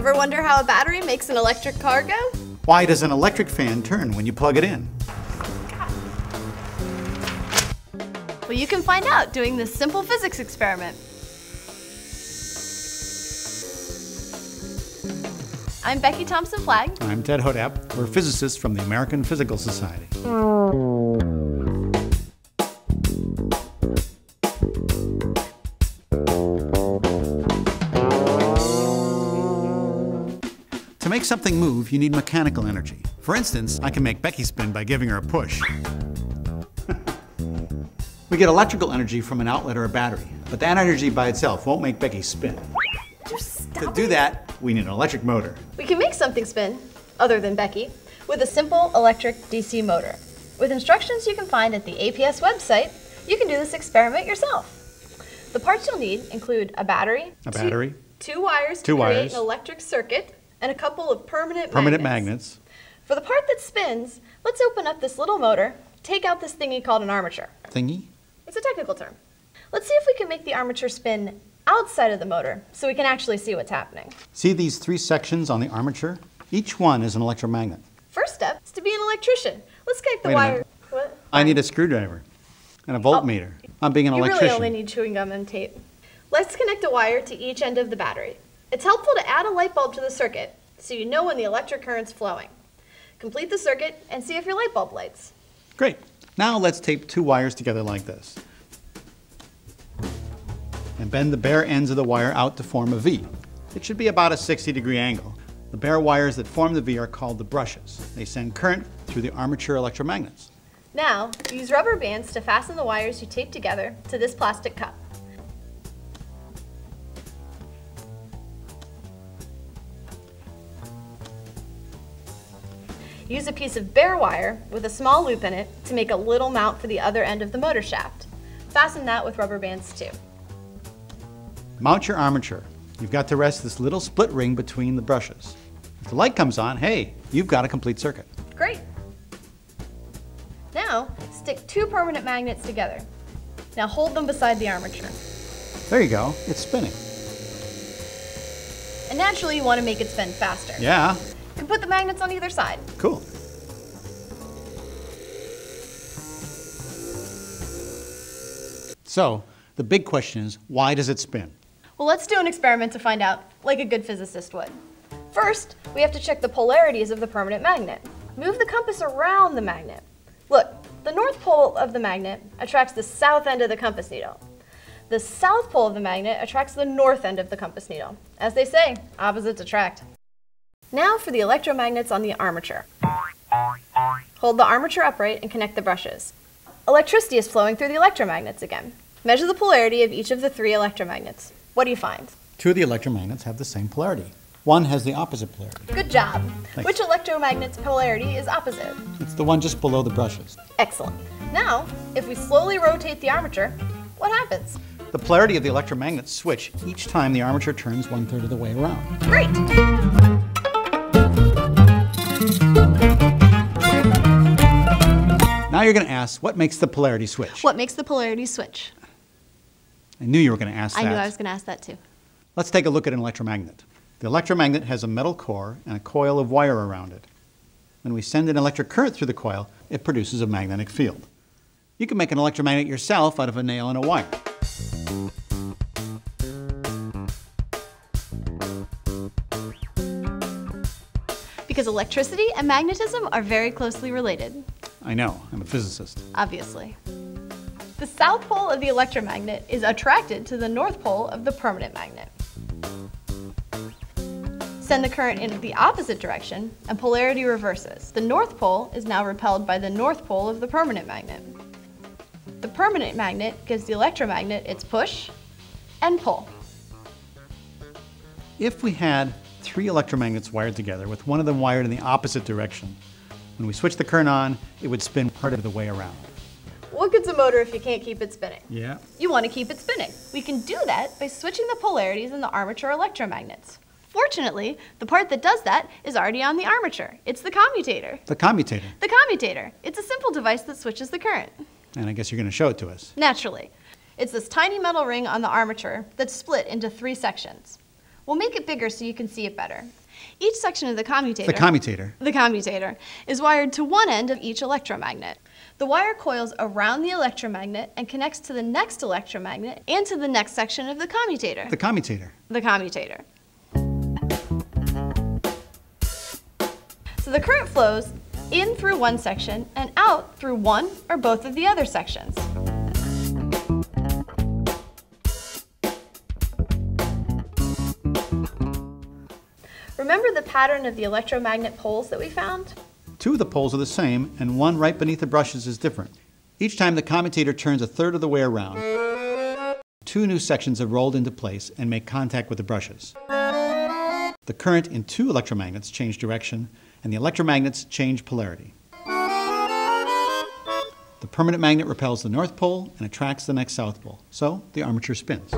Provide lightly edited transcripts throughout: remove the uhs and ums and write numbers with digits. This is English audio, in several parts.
Ever wonder how a battery makes an electric car go? Why does an electric fan turn when you plug it in? Well, you can find out doing this simple physics experiment. I'm Becky Thompson-Flagg. I'm Ted Hodap. We're physicists from the American Physical Society. To make something move, you need mechanical energy. For instance, I can make Becky spin by giving her a push. We get electrical energy from an outlet or a battery, but that energy by itself won't make Becky spin. To do that, we need an electric motor. We can make something spin, other than Becky, with a simple electric DC motor. With instructions you can find at the APS website, you can do this experiment yourself. The parts you'll need include a battery, two wires to create an electric circuit, and a couple of permanent magnets. For the part that spins, let's open up this little motor, take out this thingy called an armature. Thingy? It's a technical term. Let's see if we can make the armature spin outside of the motor so we can actually see what's happening. See these three sections on the armature? Each one is an electromagnet. First step is to be an electrician. Let's connect the wire. What? I need a screwdriver and a voltmeter. I'm being an electrician. You really only need chewing gum and tape. Let's connect a wire to each end of the battery. It's helpful to add a light bulb to the circuit so you know when the electric current's flowing. Complete the circuit and see if your light bulb lights. Great. Now let's tape two wires together like this. And bend the bare ends of the wire out to form a V. It should be about a 60-degree angle. The bare wires that form the V are called the brushes. They send current through the armature electromagnets. Now, use rubber bands to fasten the wires you tape together to this plastic cup. Use a piece of bare wire with a small loop in it to make a little mount for the other end of the motor shaft. Fasten that with rubber bands too. Mount your armature. You've got to rest this little split ring between the brushes. If the light comes on, hey, you've got a complete circuit. Great. Now, stick two permanent magnets together. Now hold them beside the armature. There you go, it's spinning. And naturally you want to make it spin faster. Yeah. You can put the magnets on either side. Cool. So, the big question is, why does it spin? Well, let's do an experiment to find out, like a good physicist would. First, we have to check the polarities of the permanent magnet. Move the compass around the magnet. Look, the north pole of the magnet attracts the south end of the compass needle. The south pole of the magnet attracts the north end of the compass needle. As they say, opposites attract. Now for the electromagnets on the armature. Hold the armature upright and connect the brushes. Electricity is flowing through the electromagnets again. Measure the polarity of each of the three electromagnets. What do you find? Two of the electromagnets have the same polarity. One has the opposite polarity. Good job. Thanks. Which electromagnet's polarity is opposite? It's the one just below the brushes. Excellent. Now, if we slowly rotate the armature, what happens? The polarity of the electromagnets switch each time the armature turns 1/3 of the way around. Great! Now you're going to ask, what makes the polarity switch? What makes the polarity switch? I knew you were going to ask that. I knew I was going to ask that too. Let's take a look at an electromagnet. The electromagnet has a metal core and a coil of wire around it. When we send an electric current through the coil, it produces a magnetic field. You can make an electromagnet yourself out of a nail and a wire. Because electricity and magnetism are very closely related. I know, I'm a physicist. Obviously. The south pole of the electromagnet is attracted to the north pole of the permanent magnet. Send the current in the opposite direction and polarity reverses. The north pole is now repelled by the north pole of the permanent magnet. The permanent magnet gives the electromagnet its push and pull. If we had three electromagnets wired together with one of them wired in the opposite direction, when we switch the current on, it would spin part of the way around. What good's a motor if you can't keep it spinning? Yeah. You want to keep it spinning. We can do that by switching the polarities in the armature electromagnets. Fortunately, the part that does that is already on the armature. It's the commutator. The commutator. The commutator. It's a simple device that switches the current. And I guess you're going to show it to us. Naturally. It's this tiny metal ring on the armature that's split into three sections. We'll make it bigger so you can see it better. Each section of the commutator is wired to one end of each electromagnet. The wire coils around the electromagnet and connects to the next electromagnet and to the next section of the commutator. The commutator. The commutator. So the current flows in through one section and out through one or both of the other sections. Remember the pattern of the electromagnet poles that we found? Two of the poles are the same, and one right beneath the brushes is different. Each time the commutator turns a third of the way around, two new sections have rolled into place and make contact with the brushes. The current in two electromagnets change direction, and the electromagnets change polarity. The permanent magnet repels the north pole and attracts the next south pole, so the armature spins.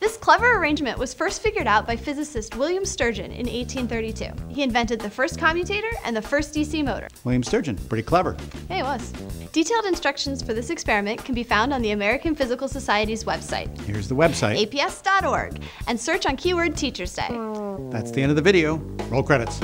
This clever arrangement was first figured out by physicist William Sturgeon in 1832. He invented the first commutator and the first DC motor. William Sturgeon, pretty clever. Hey, it was. Detailed instructions for this experiment can be found on the American Physical Society's website. Here's the website. aps.org, and search on keyword Teacher's Day. That's the end of the video. Roll credits.